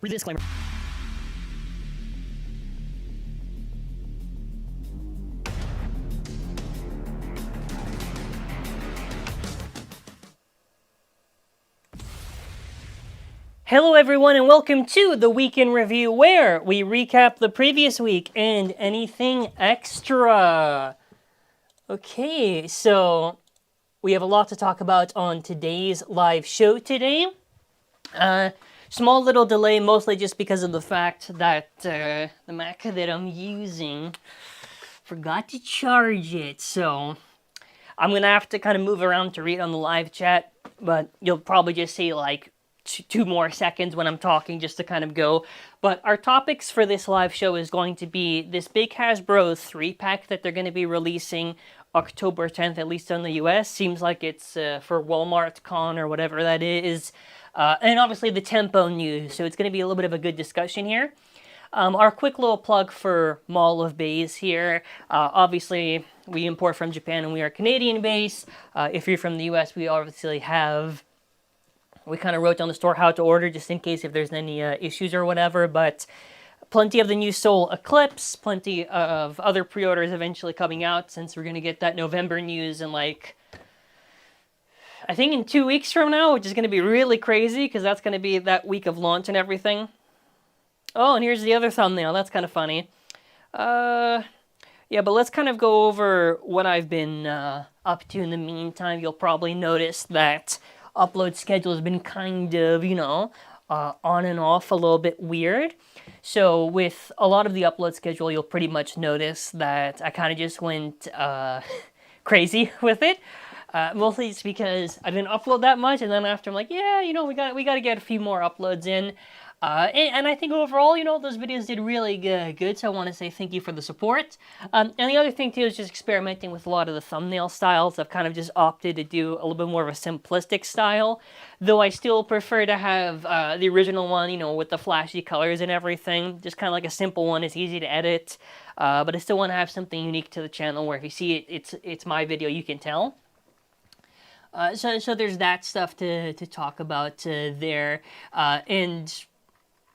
Read the disclaimer. Hello everyone and welcome to the Week in Review, where we recap the previous week and anything extra. Okay, so we have a lot to talk about on today's live show today. Small little delay, mostly just because of the fact that the Mac that I'm using forgot to charge it, so I'm gonna have to kind of move around to read on the live chat, but you'll probably just see like 2 more seconds when I'm talking just to kind of go. But our topics for this live show is going to be this big Hasbro 3-pack that they're going to be releasing October 10th, at least in the US. Seems like it's for Walmart Con or whatever that is. And obviously the Tempo news, so it's going to be a little bit of a good discussion here. Our quick little plug for Mall of Beys here. Obviously, we import from Japan and we are Canadian based. If you're from the US, we obviously have... We kind of wrote down the store how to order just in case if there's any issues or whatever, but plenty of the new Soul Eclipse, plenty of other pre-orders eventually coming out, since we're going to get that November news in like, I think in 2 weeks from now, which is going to be really crazy because that's going to be that week of launch and everything. Oh, and here's the other thumbnail. That's kind of funny. Yeah, but let's kind of go over what I've been up to in the meantime. You'll probably notice that upload schedule has been kind of, on and off, a little bit weird. So with a lot of the upload schedule, you'll pretty much notice that I kind of just went crazy with it. Mostly it's because I didn't upload that much, and then after I'm like, yeah, we got to get a few more uploads in. And I think overall, those videos did really good, so I want to say thank you for the support. And the other thing, too, is just experimenting with a lot of the thumbnail styles. I've kind of just opted to do a little bit more of a simplistic style, though I still prefer to have the original one, with the flashy colors and everything. Just kind of like a simple one. It's easy to edit, but I still want to have something unique to the channel where if you see it, it's my video, you can tell. So there's that stuff to talk about there, and...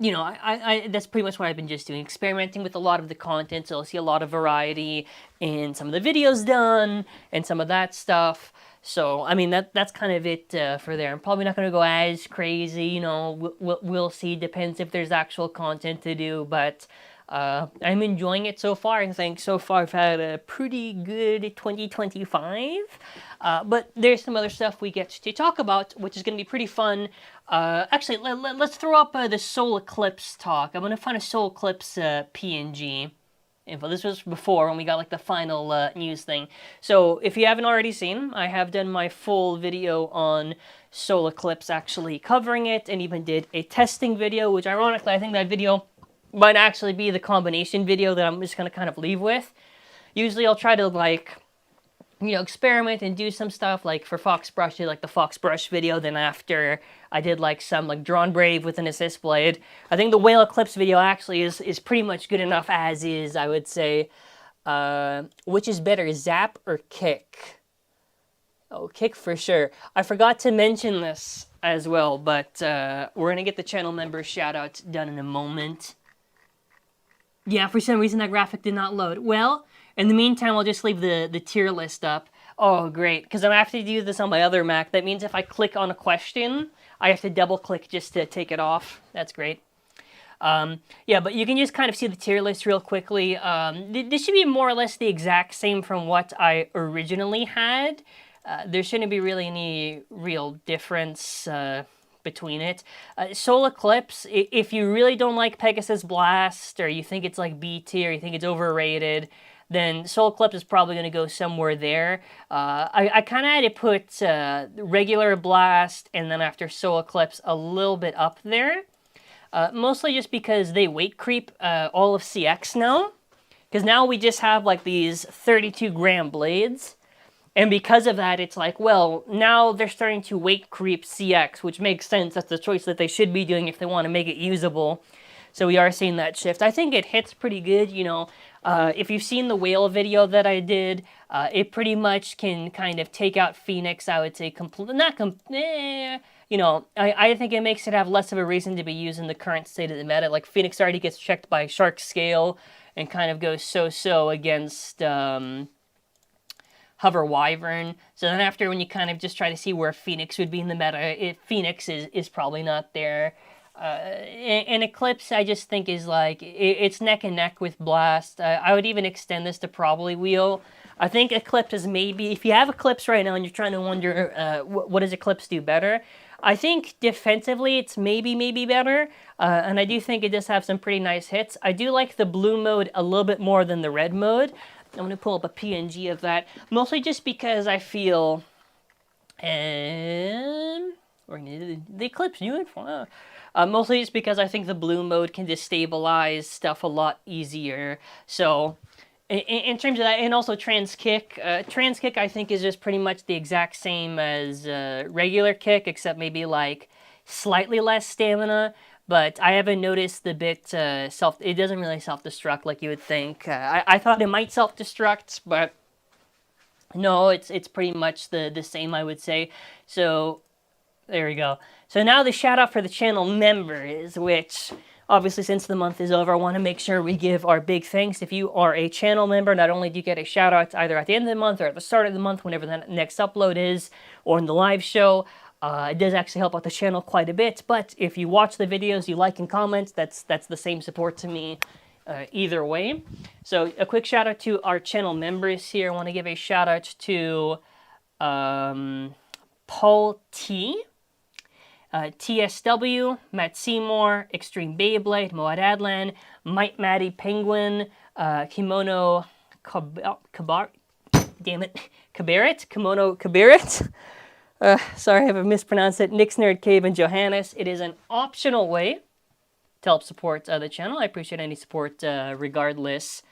that's pretty much what I've been just doing, experimenting with a lot of the content, so I'll see a lot of variety in some of the videos done, and some of that stuff. So, I mean, that's kind of it for there. I'm probably not going to go as crazy, we'll see, depends if there's actual content to do, but I'm enjoying it so far. I think so far I've had a pretty good 2025, but there's some other stuff we get to talk about, which is going to be pretty fun. Actually, let's throw up the Soul Eclipse talk. I'm going to find a Soul Eclipse PNG info. This was before when we got like the final news thing. So if you haven't already seen, I have done my full video on Soul Eclipse, actually covering it, and even did a testing video, which ironically I think that video might actually be the combination video that I'm just going to kind of leave with. Usually I'll try to like, experiment and do some stuff, like for Fox Brush, I did like the Fox Brush video, then after I did like some like Drawn Brave with an assist blade. I think the Whale Eclipse video actually is pretty much good enough as is, I would say. Which is better, Zap or Kick? Oh, Kick for sure. I forgot to mention this as well, but we're going to get the channel member shout-out done in a moment. Yeah, for some reason that graphic did not load. Well, in the meantime, I'll just leave the tier list up. Oh, great, because I'm have to do this on my other Mac. That means if I click on a question, I have to double-click just to take it off. That's great. Yeah, but you can just kind of see the tier list real quickly. This should be more or less the exact same from what I originally had. There shouldn't be really any real difference between it. Soul Eclipse, if you really don't like Pegasus Blast, or you think it's like B tier, you think it's overrated, then Soul Eclipse is probably going to go somewhere there. I kind of had to put regular Blast, and then after Soul Eclipse, a little bit up there. Mostly just because they weight creep all of CX now. Because now we just have like these 32-gram blades. And because of that, it's like, well, now they're starting to weight creep CX, which makes sense. That's the choice that they should be doing if they want to make it usable. So we are seeing that shift. I think it hits pretty good, if you've seen the whale video that I did, it pretty much can kind of take out Phoenix, I would say, you know, I think it makes it have less of a reason to be used in the current state of the meta. Like, Phoenix already gets checked by Shark Scale and kind of goes so-so against Hover Wyvern. So then after, when you kind of just try to see where Phoenix would be in the meta, Phoenix is probably not there. And Eclipse, I just think, is like, it's neck and neck with Blast. I would even extend this to probably Wheel. I think Eclipse is maybe, if you have Eclipse right now and you're trying to wonder what does Eclipse do better, I think defensively it's maybe better, and I do think it does have some pretty nice hits. I do like the blue mode a little bit more than the red mode. I'm going to pull up a PNG of that, mostly just because I feel, the Eclipse unit, mostly just because I think the blue mode can destabilize stuff a lot easier. So in terms of that, and also trans kick I think is just pretty much the exact same as regular kick, except maybe like slightly less stamina. But I haven't noticed the bit it doesn't really self-destruct like you would think. I thought it might self-destruct, but no, it's pretty much the same, I would say. So there we go. So now the shout out for the channel members, which obviously since the month is over, I want to make sure we give our big thanks. If you are a channel member, not only do you get a shout out either at the end of the month or at the start of the month, whenever the next upload is, or in the live show, it does actually help out the channel quite a bit. But if you watch the videos, you like and comment, that's the same support to me either way. So a quick shout out to our channel members here. I want to give a shout out to Paul T, TSW, Matt Seymour, Extreme Beyblade, Moad Adlan, Might Maddie Penguin, Kimono Kabaret, Kimono Kabaret. Sorry if I mispronounced it. Nick's Nerd Cave and Johannes. It is an optional way to help support the channel. I appreciate any support regardless.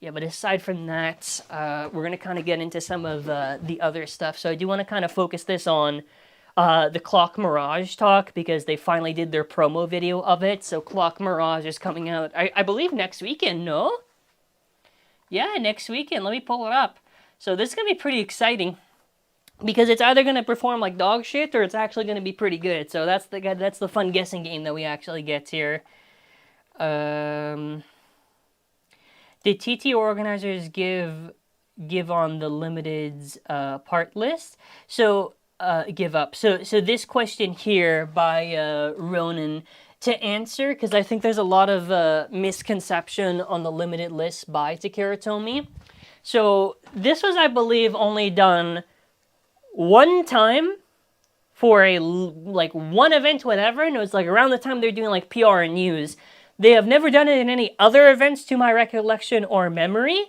Yeah, but aside from that, we're going to kind of get into some of the other stuff. So I do want to kind of focus this on the Clock Mirage talk, because they finally did their promo video of it. So Clock Mirage is coming out, I believe, next weekend, no? Yeah, next weekend. Let me pull it up. So this is going to be pretty exciting, because it's either going to perform like dog shit or it's actually going to be pretty good. So that's the fun guessing game that we actually get here. Did TT organizers give on the limited's part list? So give up. So this question here by Ronan, to answer, because I think there's a lot of misconception on the limited list by Takara Tomy. So this was, I believe, only done one time for like one event, whatever, and it was like around the time they're doing like PR and news. They have never done it in any other events to my recollection or memory.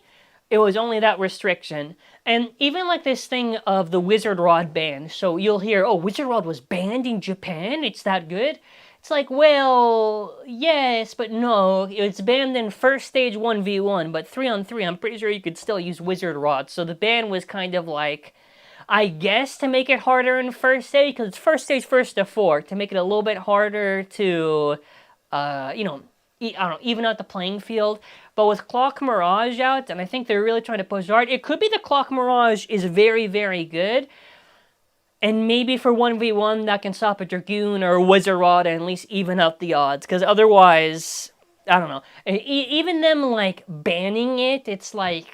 It was only that restriction. And even like this thing of the Wizard Rod ban. So you'll hear, oh, Wizard Rod was banned in Japan? It's that good? It's like, well, yes, but no. It's banned in first stage 1v1, but 3-on-3, I'm pretty sure you could still use Wizard Rod. So the ban was kind of like, I guess, to make it harder in first stage, because it's first stage 1 to 4, to make it a little bit harder to, you know, I don't know, even out the playing field. But with Clock Mirage out, and I think they're really trying to push hard, it could be the Clock Mirage is very, very good. And maybe for 1v1 that can stop a Dragoon or a Wizard Rod and at least even out the odds. Because otherwise, I don't know. Even them, like, banning it, it's like,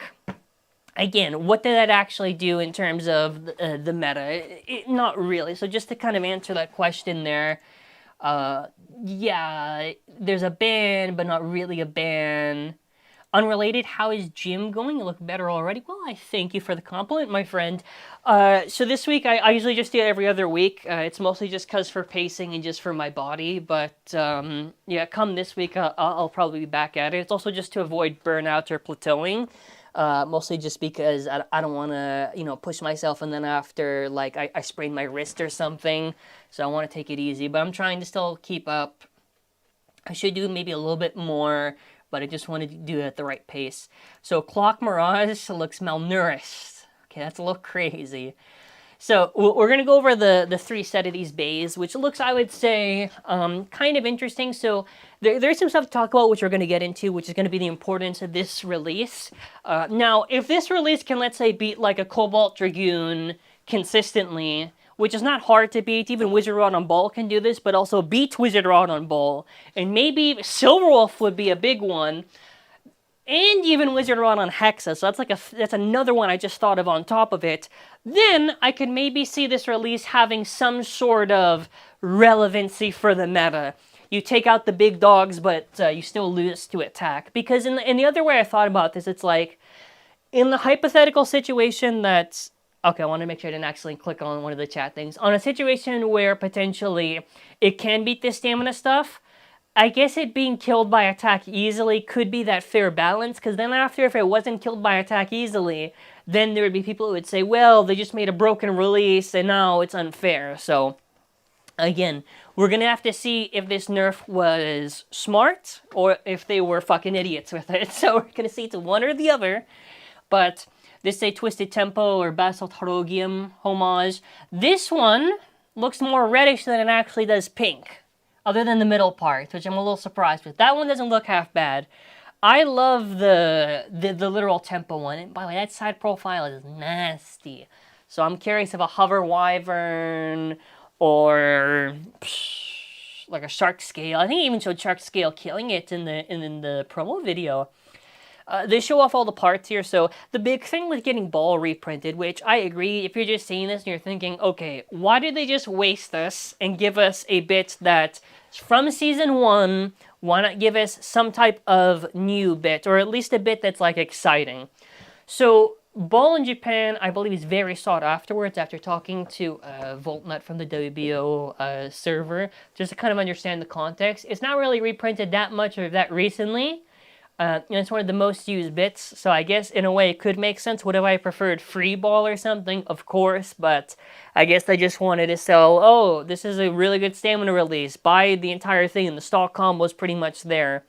again, what did that actually do in terms of the meta? Not really. So just to kind of answer that question there, yeah, there's a ban, but not really a ban. Unrelated, how is gym going? You look better already. Well, I thank you for the compliment, my friend. So this week, I usually just do it every other week. It's mostly just because for pacing and just for my body. But yeah, come this week, I'll probably be back at it. It's also just to avoid burnout or plateauing. Mostly just because I don't want to, you know, push myself and then after, like, I sprain my wrist or something. So I want to take it easy. But I'm trying to still keep up. I should do maybe a little bit more, but I just wanted to do it at the right pace. So Clock Mirage looks malnourished. Okay, that's a little crazy. So we're going to go over the 3 set of these bays, which looks, I would say, kind of interesting. So there's some stuff to talk about, which we're going to get into, which is going to be the importance of this release. Now, if this release can, let's say, beat like a Cobalt Dragoon consistently, which is not hard to beat. Even Wizard Rod on Ball can do this, but also beat Wizard Rod on Ball. And maybe Silverwolf would be a big one. And even Wizard Rod on Hexa, so that's another one I just thought of on top of it. Then I could maybe see this release having some sort of relevancy for the meta. You take out the big dogs, but you still lose to attack. Because in the other way I thought about this, it's like, in the hypothetical situation that's... Okay, I want to make sure I didn't accidentally click on one of the chat things. On a situation where potentially it can beat this stamina stuff, I guess it being killed by attack easily could be that fair balance, because then after, if it wasn't killed by attack easily, then there would be people who would say, well, they just made a broken release, and now it's unfair. So, again, we're going to have to see if this nerf was smart, or if they were fucking idiots with it. So we're going to see it's one or the other. But this is a Twisted Tempo or Basalt Harogium homage. This one looks more reddish than it actually does pink, other than the middle part, which I'm a little surprised with. That one doesn't look half bad. I love the literal Tempo one. And by the way, that side profile is nasty. So I'm curious if a Hover Wyvern or like a Shark Scale. I think it even showed Shark Scale killing it in the promo video. They show off all the parts here, so the big thing with getting Ball reprinted, which I agree, if you're just seeing this and you're thinking, okay, why did they just waste us and give us a bit that's from Season 1, why not give us some type of new bit, or at least a bit that's, like, exciting? So, Ball in Japan, I believe, is very sought afterwards after talking to Voltnut from the WBO server, just to kind of understand the context. It's not really reprinted that much or that recently. It's one of the most used bits, so I guess in a way it could make sense. Would have I preferred Free Ball or something? Of course, but I guess they just wanted to sell, oh, this is a really good stamina release. Buy the entire thing, and the stock combo is pretty much there.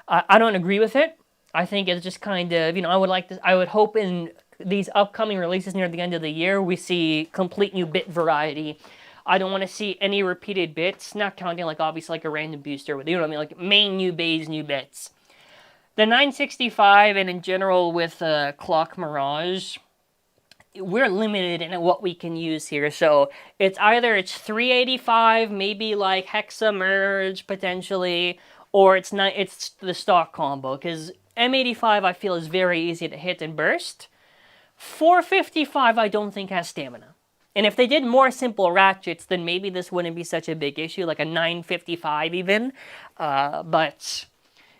I don't agree with it. I think it's just kind of, I would hope in these upcoming releases near the end of the year, we see complete new bit variety. I don't want to see any repeated bits, not counting, like, obviously, like a random booster, but you know what I mean, like main new Beys, new bits. The 965, and in general with Clock Mirage, we're limited in what we can use here. So it's either it's 385, maybe like Hexa Merge potentially, or it's the stock combo, because M85 I feel is very easy to hit and burst. 455 I don't think has stamina. And if they did more simple ratchets, then maybe this wouldn't be such a big issue, like a 955 even. But...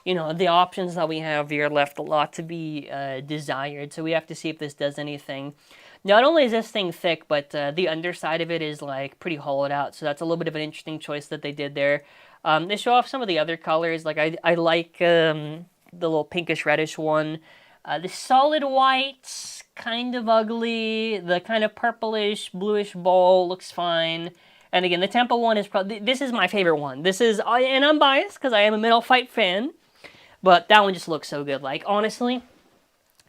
you know, the options that we have here left a lot to be desired, so we have to see if this does anything. Not only is this thing thick, but the underside of it is, like, pretty hollowed out, so that's a little bit of an interesting choice that they did there. They show off some of the other colors, like, I like the little pinkish-reddish one. The solid white, kind of ugly. The kind of purplish, bluish ball looks fine. And again, the Tempo one is probably... this is my favorite one. This is... and I'm biased, because I am a Middle Fight fan. But that one just looks so good. Like, honestly,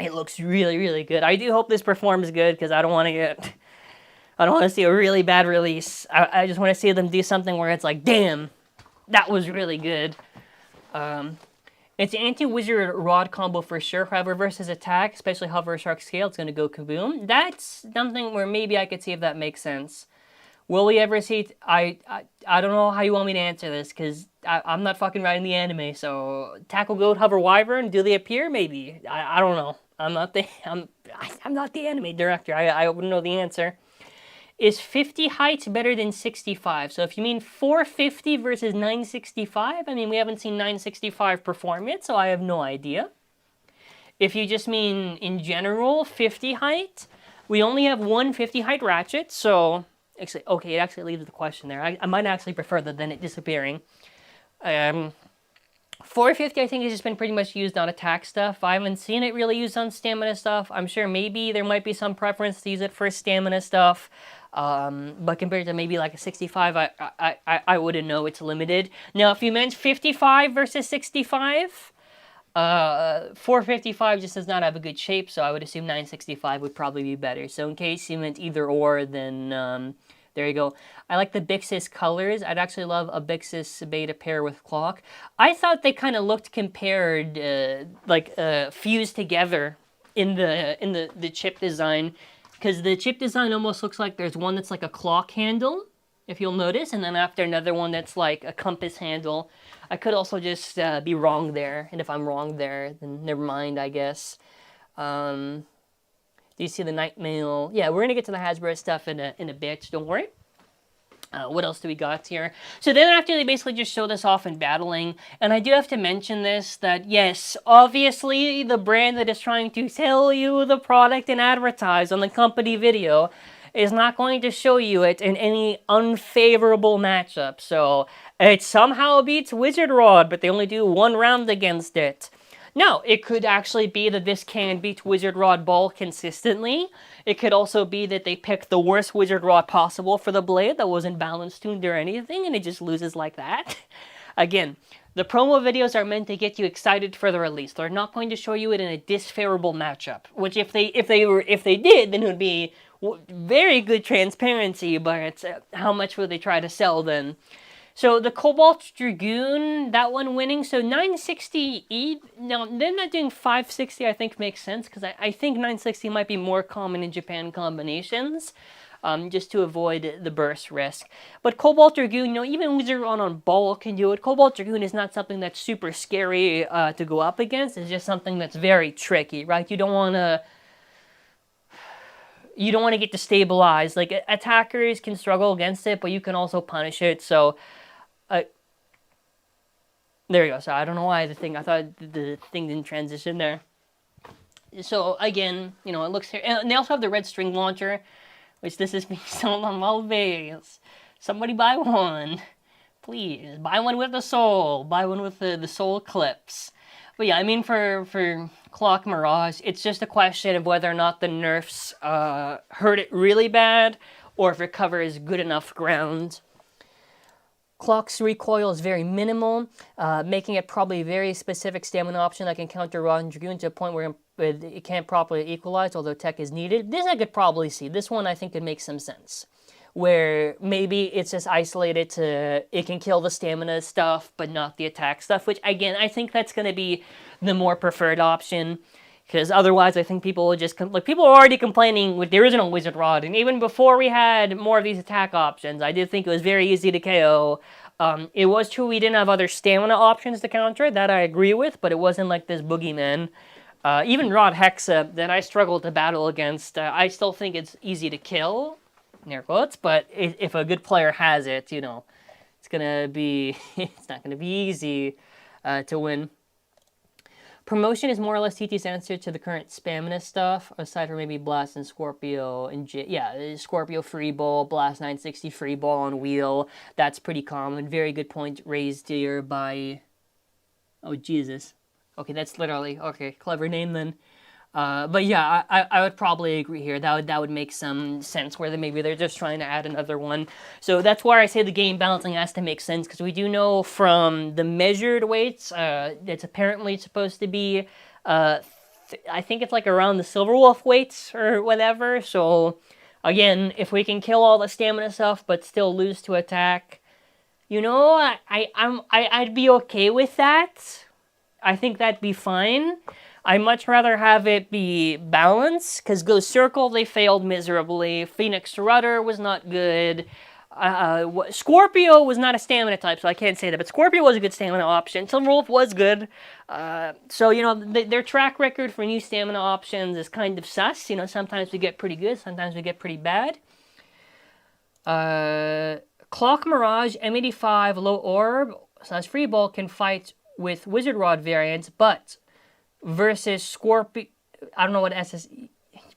it looks really, really good. I do hope this performs good, because I don't want to see a really bad release. I just want to see them do something where it's like, damn, that was really good. It's an anti-wizard rod combo for sure. However, versus attack, especially hover shark scale, it's going to go kaboom. That's something where maybe I could see if that makes sense. Will we ever see... I don't know how you want me to answer this, because I'm not fucking writing the anime, so... Tackle Goat, Hover Wyvern, do they appear? Maybe. I don't know. I'm not the anime director. I wouldn't know the answer. Is 50 height better than 65? So if you mean 450 versus 965, I mean, we haven't seen 965 perform yet, so I have no idea. If you just mean, in general, 50 height, we only have one 50 height ratchet, so... actually, okay, it actually leaves the question there. I might actually prefer that than it disappearing. 450, I think, has just been pretty much used on attack stuff. I haven't seen it really used on stamina stuff. I'm sure maybe there might be some preference to use it for stamina stuff. But compared to maybe like a 65, I wouldn't know. It's limited. Now, if you meant 55 versus 65... 455 just does not have a good shape, so I would assume 965 would probably be better. So in case you meant either or, then there you go. I like the Bixis colors. I'd actually love a Bixis beta pair with Clock. I thought they kind of looked compared, fused together in the chip design. because the chip design almost looks like there's one that's like a clock handle, if you'll notice, and then after another one that's like a compass handle. I could also just be wrong there, and if I'm wrong there, then never mind, I guess. Do you see the night mail? Yeah, we're gonna get to the Hasbro stuff in a bit, don't worry. What else do we got here? So then after they basically just showed us off in battling, and I do have to mention this, that yes, obviously the brand that is trying to sell you the product and advertise on the company video is not going to show you it in any unfavorable matchup. So it somehow beats Wizard Rod, but they only do one round against it. No, it could actually be that this can beat Wizard Rod Ball consistently. It could also be that they picked the worst Wizard Rod possible for the blade that wasn't balance tuned or anything, and it just loses like that. Again, the promo videos are meant to get you excited for the release. They're not going to show you it in a disfavorable matchup. Which, if they did, then it would be very good transparency. But how much would they try to sell then? So the Cobalt Dragoon, that one winning. So 960E, now them not doing 560 I think makes sense, because I think 960 might be more common in Japan combinations, just to avoid the burst risk. But Cobalt Dragoon, you know, even Wizard on Ball can do it. Cobalt Dragoon is not something that's super scary to go up against. It's just something that's very tricky, right? You don't want to get destabilized. Like, attackers can struggle against it, but you can also punish it, so... there you go. So I don't know why I thought the thing didn't transition there. So again, you know, it looks here, and they also have the red string launcher, which this is being sold on all Beys. Somebody buy one, please. Buy one with the soul. Buy one with the soul Eclipse. But yeah, I mean, for Clock Mirage, it's just a question of whether or not the nerfs hurt it really bad, or if it covers good enough ground. Clock's recoil is very minimal, making it probably a very specific stamina option that can counter Rod and Dragoon to a point where it can't properly equalize, although tech is needed. This I could probably see. This one I think could make some sense, where maybe it's just isolated to it can kill the stamina stuff, but not the attack stuff, which, again, I think that's going to be the more preferred option. Because otherwise, I think people will just... people are already complaining with the original Wizard Rod. And even before we had more of these attack options, I did think it was very easy to KO. It was true we didn't have other stamina options to counter it. That I agree with. But it wasn't like this boogeyman. Even Rod Hexa that I struggled to battle against, I still think it's easy to kill. In air quotes. But if a good player has it, you know, it's going to be... it's not going to be easy to win. Promotion is more or less TT's answer to the current Spamina stuff, aside from maybe Blast and Scorpio and Scorpio free ball, Blast 960 free ball on wheel. That's pretty common. Very good point raised here by... oh, Jesus. Okay, that's literally... okay, clever name then. But yeah, I would probably agree here. That would make some sense, where maybe they're just trying to add another one. So that's why I say the game balancing has to make sense, because we do know from the measured weights, it's apparently supposed to be, I think it's like around the Silver Wolf weights or whatever. So again, if we can kill all the stamina stuff but still lose to attack, you know, I'd be okay with that. I think that'd be fine. I'd much rather have it be balanced, because Ghost Circle, they failed miserably. Phoenix Rudder was not good. Scorpio was not a stamina type, so I can't say that, but Scorpio was a good stamina option. Silver Wolf was good. So, you know, their track record for new stamina options is kind of sus. You know, sometimes we get pretty good, sometimes we get pretty bad. Clock Mirage, M85, Low Orb, / Free Ball can fight with Wizard Rod variants, but... versus Scorpio, I don't know what SS,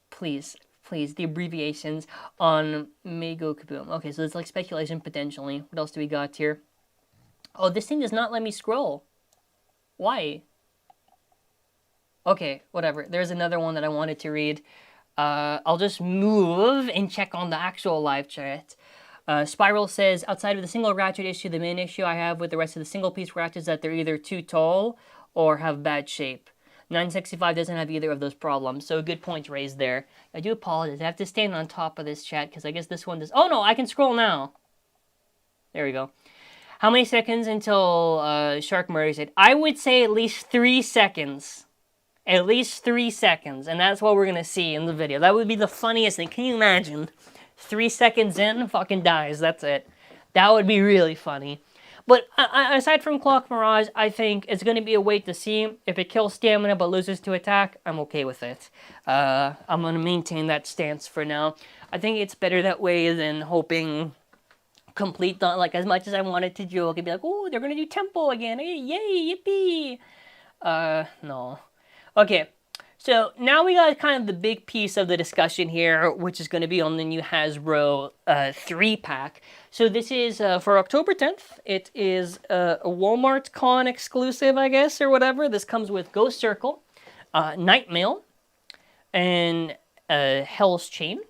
please, the abbreviations on Mego Kaboom. Okay, so it's like speculation potentially. What else do we got here? Oh, this thing does not let me scroll. Why? Okay, whatever. There's another one that I wanted to read. I'll just move and check on the actual live chat. Spiral says, outside of the single ratchet issue, the main issue I have with the rest of the single piece ratchets is that they're either too tall or have bad shape. 965 doesn't have either of those problems, so good points raised there. I do apologize. I have to stand on top of this chat, because I guess this one does... oh, no, I can scroll now. There we go. How many seconds until Shark murders it? I would say at least 3 seconds. At least 3 seconds, and that's what we're gonna see in the video. That would be the funniest thing. Can you imagine? 3 seconds in, fucking dies, that's it. That would be really funny. But aside from Clock Mirage, I think it's going to be a wait to see. If it kills stamina but loses to attack, I'm okay with it. I'm going to maintain that stance for now. I think it's better that way than hoping complete, like, as much as I wanted to joke and be like, oh, they're going to do tempo again. Hey, yay, yippee. No. Okay. So now we got kind of the big piece of the discussion here, which is going to be on the new Hasbro 3-pack. So this is for October 10th. It is a Walmart Con exclusive, I guess, or whatever. This comes with Ghost Circle, Nightmail, and Hell's Chain.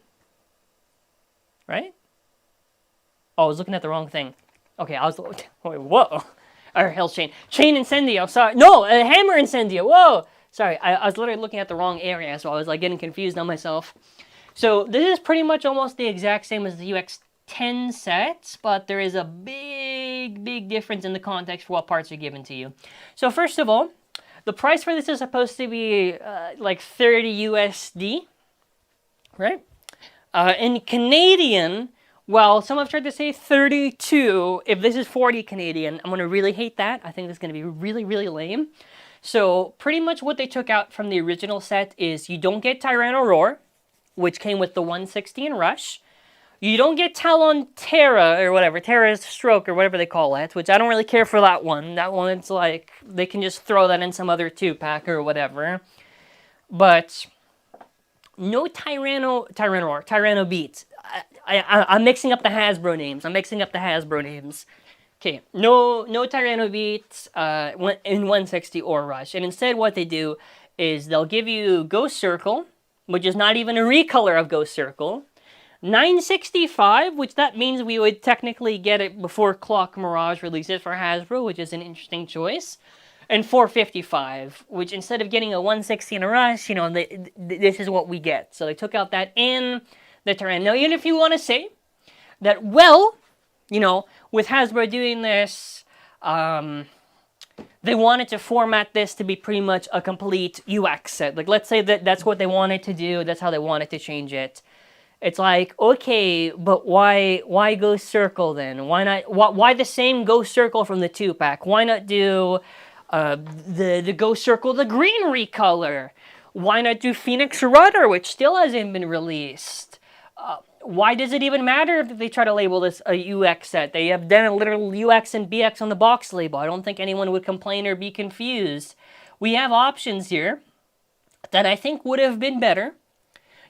Right? Oh, I was looking at the wrong thing. Okay, I was... Wait, whoa. Or Hell's Chain. Chain Incendio, sorry. No, Hammer Incendio, whoa! Sorry, I was literally looking at the wrong area, so I was like getting confused on myself. So this is pretty much almost the exact same as the UX10 sets, but there is a big difference in the context for what parts are given to you. So first of all, the price for this is supposed to be like 30 USD, right? In Canadian, well, some have tried to say 32. If this is 40 Canadian, I'm going to really hate that. I think this is going to be really lame. So pretty much what they took out from the original set is you don't get Tyranno Roar, which came with the 160 in Rush. You don't get Talon Terra, or whatever, Terra's Stroke, or whatever they call it, which I don't really care for that one. That one, it's like, they can just throw that in some other 2-pack or whatever. But no Tyranno Beats. I'm mixing up the Hasbro names. Okay, no Tyranno Beats in 160 or Rush. And instead what they do is they'll give you Ghost Circle, which is not even a recolor of Ghost Circle. 965, which that means we would technically get it before Clock Mirage releases for Hasbro, which is an interesting choice. And 455, which instead of getting a 160 and a Rush, you know, this is what we get. So they took out that in the Tyranno. Now, even if you want to say that, well, you know, with Hasbro doing this, they wanted to format this to be pretty much a complete UX set. Like, let's say that that's what they wanted to do. That's how they wanted to change it. It's like, okay, but why Ghost Circle then? Why not? Why the same Ghost Circle from the 2-pack? Why not do the Ghost Circle, the green recolor? Why not do Phoenix Rudder, which still hasn't been released? Why does it even matter if they try to label this a UX set? They have done a literal UX and BX on the box label. I don't think anyone would complain or be confused. We have options here that I think would have been better.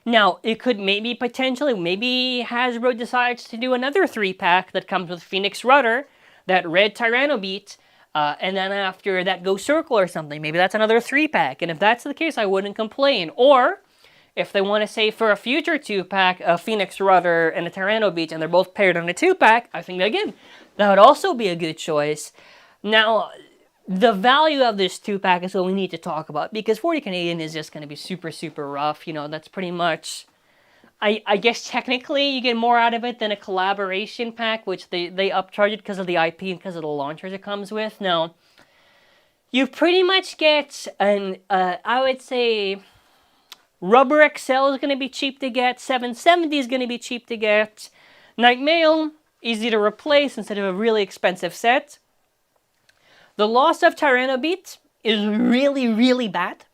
Now, it could maybe Hasbro decides to do another 3-pack that comes with Phoenix Rudder, that red Tyranno Beat, and then after that Ghost Circle or something. Maybe that's another 3-pack. And if that's the case, I wouldn't complain. Or if they want to say for a future 2-pack, a Phoenix Rudder and a Tyranno Beat, and they're both paired on a 2-pack, I think, again, that would also be a good choice. Now, the value of this 2-pack is what we need to talk about, because 40 Canadian is just going to be super rough. You know, that's pretty much... I guess technically you get more out of it than a collaboration pack, which they upcharge it because of the IP and because of the launchers it comes with. Now, you pretty much get an, I would say... Rubber XL is going to be cheap to get. 770 is going to be cheap to get. Nightmail, easy to replace instead of a really expensive set. The loss of Tyranno Beat is really bad.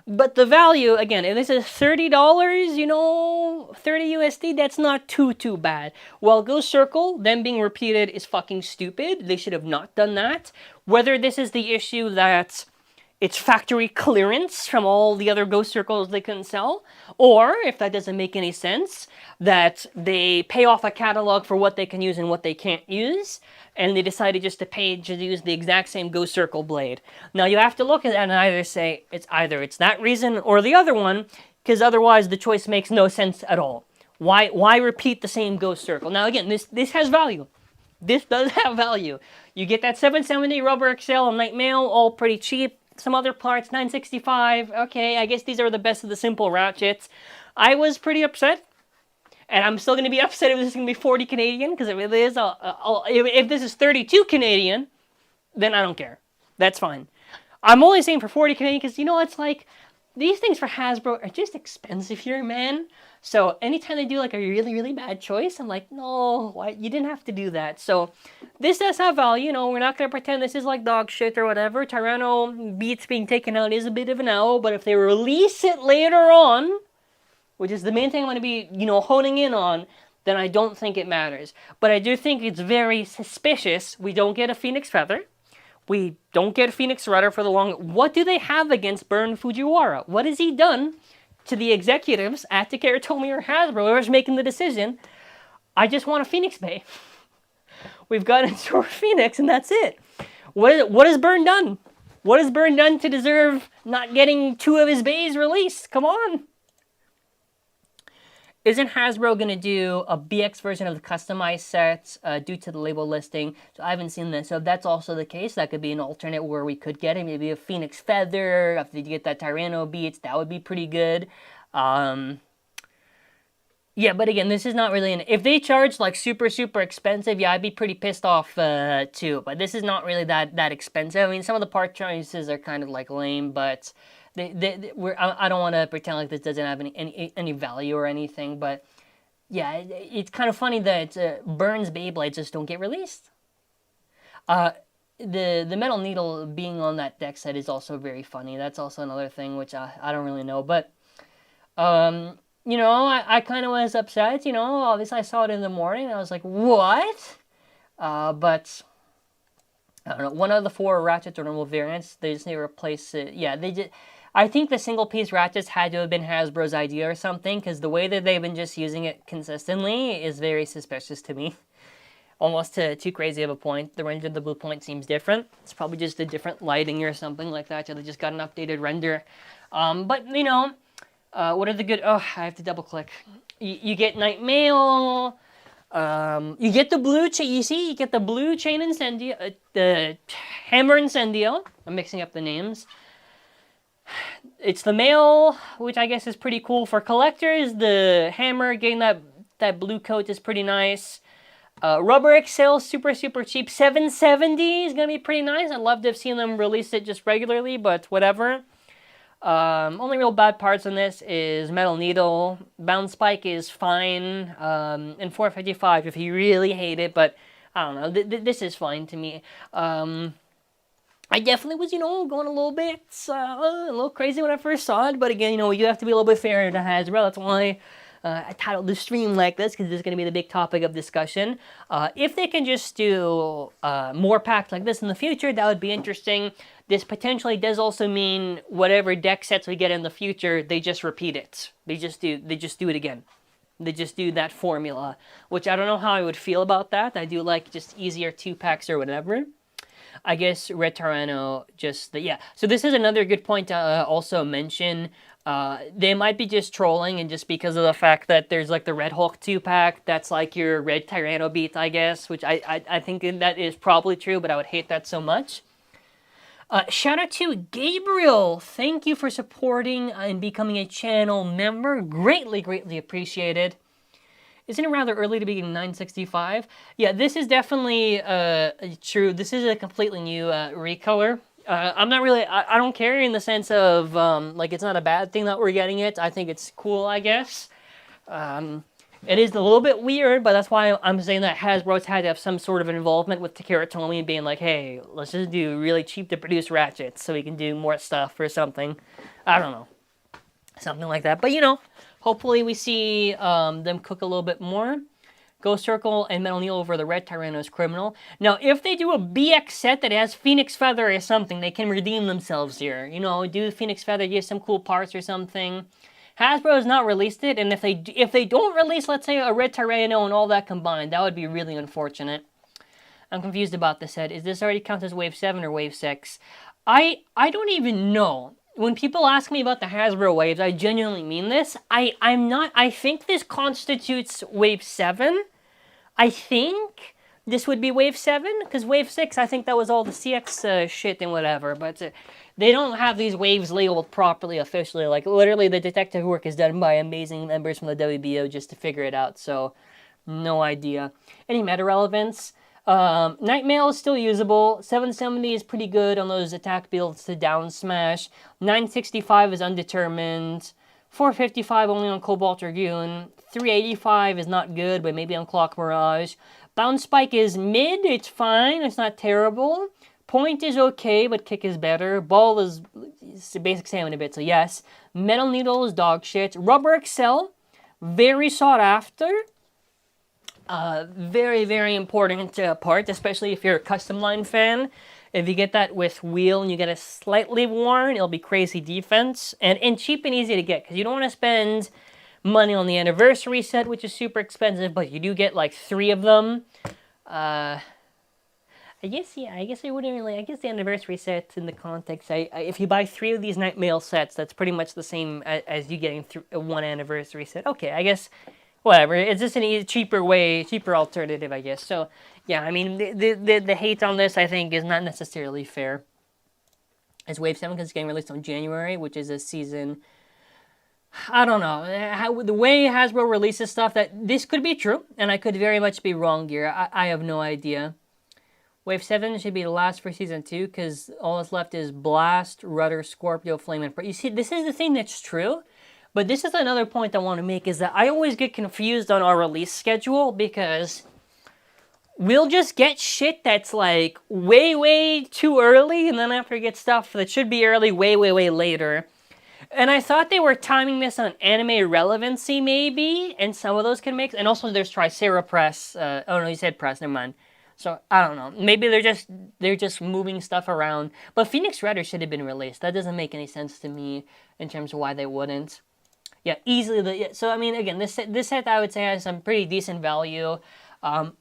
But the value, again, if this is $30, you know, 30 USD, that's not too bad. While Ghost Circle, them being repeated, is fucking stupid. They should have not done that. Whether this is the issue that it's factory clearance from all the other Ghost Circles they couldn't sell, or if that doesn't make any sense, that they pay off a catalog for what they can use and what they can't use, and they decided just to use the exact same Ghost Circle blade. Now you have to look at that and either say it's that reason or the other one, because otherwise the choice makes no sense at all. Why repeat the same Ghost Circle? Now again, this has value. This does have value. You get that 770 Rubber XL and Nightmail, all pretty cheap. Some other parts, 965. Okay, I guess these are the best of the simple ratchets. I was pretty upset, and I'm still going to be upset if this is going to be 40 Canadian, because if it is, if this is 32 Canadian, then I don't care. That's fine. I'm only saying for 40 Canadian because, you know, it's like, these things for Hasbro are just expensive here, man. So anytime they do like a really, really bad choice, I'm like, no, why? You didn't have to do that. So this does have value. You know, we're not going to pretend this is like dog shit or whatever. Tyranno Beats being taken out is a bit of an L, but if they release it later on, which is the main thing I'm going to be, you know, honing in on, then I don't think it matters. But I do think it's very suspicious we don't get a Phoenix Feather. We don't get a Phoenix Rudder for the long... What do they have against Burn Fujiwara? What has he done to the executives at Takara Tomy or Hasbro, whoever's making the decision? I just want a Phoenix Bay. We've got a store Phoenix, and that's it. What has Burn done? What has Burn done to deserve not getting 2 of his bays released? Come on. Isn't Hasbro going to do a BX version of the customized sets due to the label listing? So I haven't seen that. So if that's also the case, that could be an alternate where we could get it. Maybe a Phoenix Feather. If you get that Tyranno Beats, that would be pretty good. Yeah, but again, this is not really if they charge like super, super expensive, yeah, I'd be pretty pissed off too. But this is not really that expensive. I mean, some of the part choices are kind of like lame, but... I don't want to pretend like this doesn't have any value or anything, but yeah, it's kind of funny that Burn's Beyblades just don't get released. The Metal Needle being on that deck set is also very funny. That's also another thing which I don't really know, but you know, I kind of was upset. You know, obviously I saw it in the morning and I was like, what? But I don't know. One of the 4 ratchets or normal variants, they just need to replace it. Yeah, they just. I think the single-piece ratchets had to have been Hasbro's idea or something, because the way that they've been just using it consistently is very suspicious to me. Almost to too crazy of a point. The render of the blue point seems different. It's probably just a different lighting or something like that. So they just got an updated render. But, you know, what are the good... Oh, I have to double-click. You get Night Mail... you get the blue you get the blue chain incendio, the hammer incendio. I'm mixing up the names. It's the mail, which I guess is pretty cool for collectors. The hammer, getting that blue coat is pretty nice. Rubber XL, super, super cheap. 770 is going to be pretty nice. I'd love to have seen them release it just regularly, but whatever. Only real bad parts on this is Metal Needle. Bound Spike is fine. And 455 if you really hate it, but I don't know. This is fine to me. I definitely was, you know, going a little crazy when I first saw it, but again, you know, you have to be a little bit fair to Hasbro. That's why I titled the stream like this, because this is going to be the big topic of discussion. If they can just do more packs like this in the future, that would be interesting. This potentially does also mean whatever deck sets we get in the future, they just repeat it. They just do it again. They just do that formula, which I don't know how I would feel about that. I do like just easier 2-packs or whatever. I guess Red Tyranno yeah. So this is another good point to also mention. They might be just trolling, and just because of the fact that there's like the Red Hulk 2-pack, that's like your Red Tyranno Beat, I guess, which I think that is probably true, but I would hate that so much. Shout out to Gabriel. Thank you for supporting and becoming a channel member. Greatly, greatly appreciated. Isn't it rather early to be getting 965? Yeah, this is definitely true. This is a completely new recolor. I'm not really... I don't care in the sense of, like, it's not a bad thing that we're getting it. I think it's cool, I guess. It is a little bit weird, but that's why I'm saying that Hasbro's had to have some sort of involvement with Takara Tomy being like, hey, let's just do really cheap to produce ratchets so we can do more stuff or something. I don't know. Something like that. But, you know... Hopefully we see them cook a little bit more. Ghost Circle and Metal Needle over the Red Tyranno's Criminal. Now, if they do a BX set that has Phoenix Feather or something, they can redeem themselves here. You know, do Phoenix Feather, give some cool parts or something. Hasbro has not released it, and if they don't release, let's say, a Red Tyranno and all that combined, that would be really unfortunate. I'm confused about this set. Is this already count as Wave 7 or Wave 6? I don't even know. When people ask me about the Hasbro waves, I genuinely mean this. I think this constitutes Wave 7. I think this would be Wave 7, because Wave 6, I think that was all the CX shit and whatever, but they don't have these waves labeled properly officially. Like, literally, the detective work is done by amazing members from the WBO just to figure it out, so no idea. Any meta relevance? Nightmail is still usable. 770 is pretty good on those attack builds to down smash. 965 is undetermined. 455 only on Cobalt Dragoon. 385 is not good, but maybe on Clock Mirage. Bounce Spike is mid. It's fine. It's not terrible. Point is okay, but kick is better. Ball is basic salmon a bit, so yes. Metal Needle is dog shit. Rubber Excel, very sought after. Very, very important part, especially if you're a custom line fan. If you get that with wheel and you get a slightly worn, it'll be crazy defense. And cheap and easy to get, because you don't want to spend money on the anniversary set, which is super expensive, but you do get like 3 of them. I guess I wouldn't really, I guess the anniversary set in the context, if you buy 3 of these Nightmail sets, that's pretty much the same as you getting 1 anniversary set. Okay, I guess, whatever, it's just a cheaper alternative, I guess. So, yeah, I mean, the hate on this, I think, is not necessarily fair. It's Wave 7 because it's getting released on January, which is a season, I don't know, the way Hasbro releases stuff, that this could be true, and I could very much be wrong here. I have no idea. Wave 7 should be the last for Season 2, because all that's left is Blast, Rudder, Scorpio, Flame, and... You see, this is the thing that's true, but this is another point I want to make, is that I always get confused on our release schedule, because we'll just get shit that's, like, way, way too early, and then after get stuff that should be early way, way, way later. And I thought they were timing this on anime relevancy, maybe, and some of those can make... And also, there's Tricera Press. Oh, no, you said Press, never mind. So, I don't know. Maybe they're just moving stuff around. But Phoenix Redder should have been released. That doesn't make any sense to me in terms of why they wouldn't. Yeah, easily. So, I mean, again, this set I would say has some pretty decent value.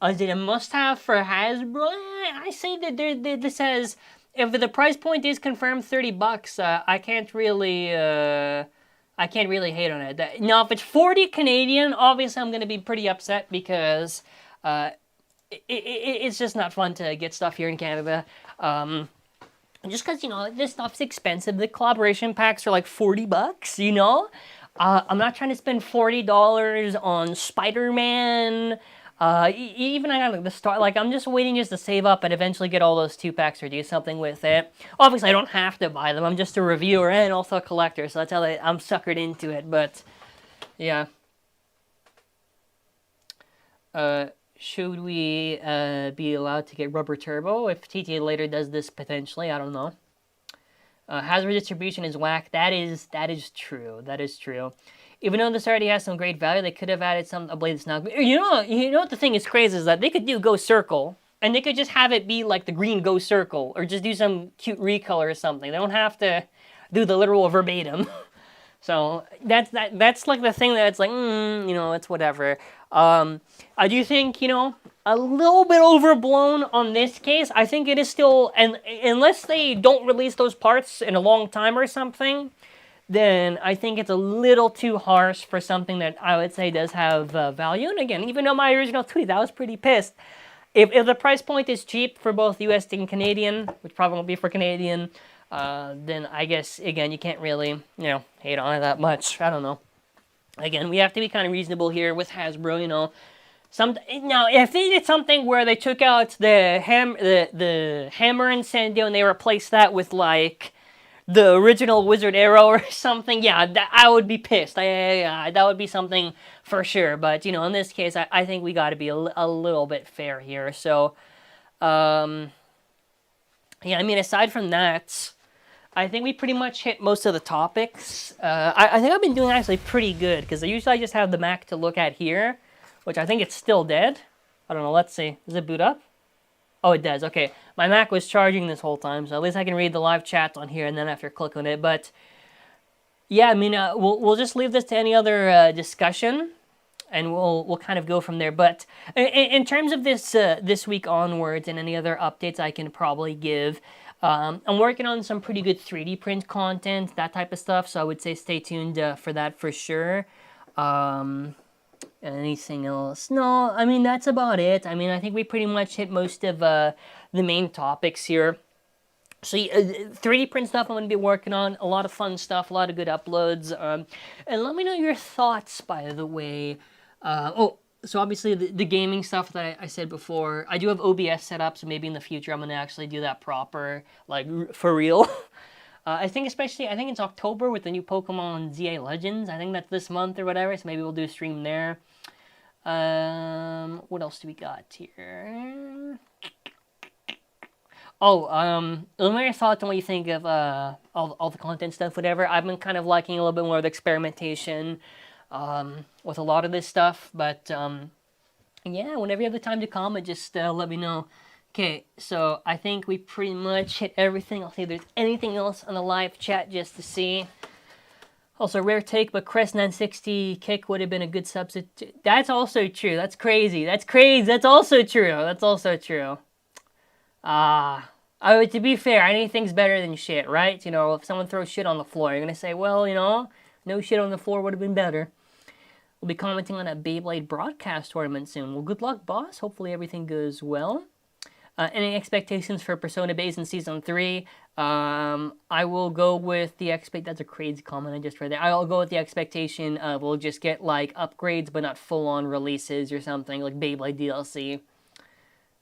Is it a must-have for Hasbro? I say that this has... If the price point is confirmed $30, I can't really hate on it. Now, if it's 40 Canadian, obviously I'm going to be pretty upset, because... It's just not fun to get stuff here in Canada. Just because, you know, this stuff's expensive. The collaboration packs are like $40, you know? I'm not trying to spend $40 on Spider-Man. Even I got like the start, like I'm just waiting just to save up and eventually get all those 2-packs or do something with it. Obviously, I don't have to buy them. I'm just a reviewer and also a collector, so that's how I'm suckered into it, but yeah. Should we be allowed to get Rubber Turbo if TTA later does this potentially? I don't know. Hazard distribution is whack. That is true. That is true. Even though this already has some great value, they could have added a blade that's not... You know what the thing is crazy is that they could do Go Circle, and they could just have it be like the green Go Circle, or just do some cute recolor or something. They don't have to do the literal verbatim. So that's like the thing that's like, you know, it's whatever. I do think, you know, a little bit overblown on this case. I think it is still, and unless they don't release those parts in a long time or something, then I think it's a little too harsh for something that I would say does have value. And again, even though my original tweet, I was pretty pissed. If the price point is cheap for both USD and Canadian, which probably won't be for Canadian, then I guess, again, you can't really, you know, hate on it that much. I don't know. Again, we have to be kind of reasonable here with Hasbro, you know. Now, if they did something where they took out the hammer incendio and they replaced that with, like, the original Wizard Arrow or something, yeah, I would be pissed. That would be something for sure. But, you know, in this case, I think we got to be a little bit fair here. So, yeah, I mean, aside from that, I think we pretty much hit most of the topics. I think I've been doing actually pretty good, because usually I just have the Mac to look at here, which I think it's still dead. I don't know, let's see. Does it boot up? Oh, it does. Okay, my Mac was charging this whole time, so at least I can read the live chat on here and then after click on it. But yeah, I mean, we'll just leave this to any other discussion, and we'll kind of go from there. But in terms of this week onwards and any other updates I can probably give, I'm working on some pretty good 3D print content, that type of stuff. So I would say stay tuned for that for sure. Anything else? No, I mean, that's about it. I mean, I think we pretty much hit most of the main topics here. So 3D print stuff I'm going to be working on, a lot of fun stuff, a lot of good uploads. And let me know your thoughts, by the way. Oh, So obviously the gaming stuff that I said before, I do have OBS set up, so maybe in the future I'm gonna actually do that proper, like for real. I think it's October with the new Pokemon ZA Legends. I think that's this month or whatever, so maybe we'll do a stream there. What else do we got here? Oh, let me your thoughts on what you think of all the content stuff, whatever. I've been kind of liking a little bit more of the experimentation with a lot of this stuff, but yeah, whenever you have the time to comment, just let me know. Okay, so I think we pretty much hit everything. I'll see if there's anything else on the live chat just to see. Also, rare take, but Crest 960 kick would have been a good substitute. That's also true. That's crazy. That's crazy. That's also true. That's also true. To be fair, anything's better than shit, right? You know, if someone throws shit on the floor, you're gonna say, well, you know, no shit on the floor would have been better. We'll be commenting on a Beyblade broadcast tournament soon. Well, good luck, boss. Hopefully everything goes well. Any expectations for Persona Beys in Season 3? I will go with the that's a crazy comment I just read there. I'll go with the expectation of we'll just get, like, upgrades, but not full-on releases or something, like Beyblade DLC.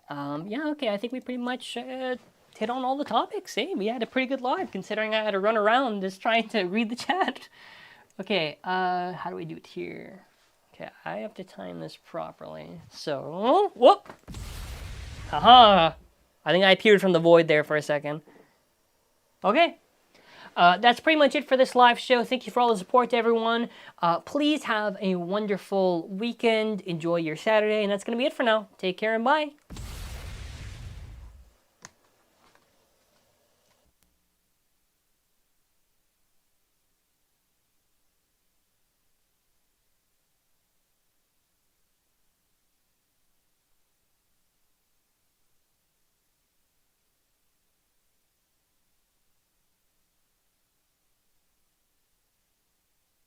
Yeah, okay, I think we pretty much hit on all the topics, eh? We had a pretty good live, considering I had to run around just trying to read the chat. Okay, how do we do it here? Okay, I have to time this properly. So, whoop! Haha! I think I appeared from the void there for a second. Okay. That's pretty much it for this live show. Thank you for all the support, everyone. Please have a wonderful weekend. Enjoy your Saturday, and that's going to be it for now. Take care and bye.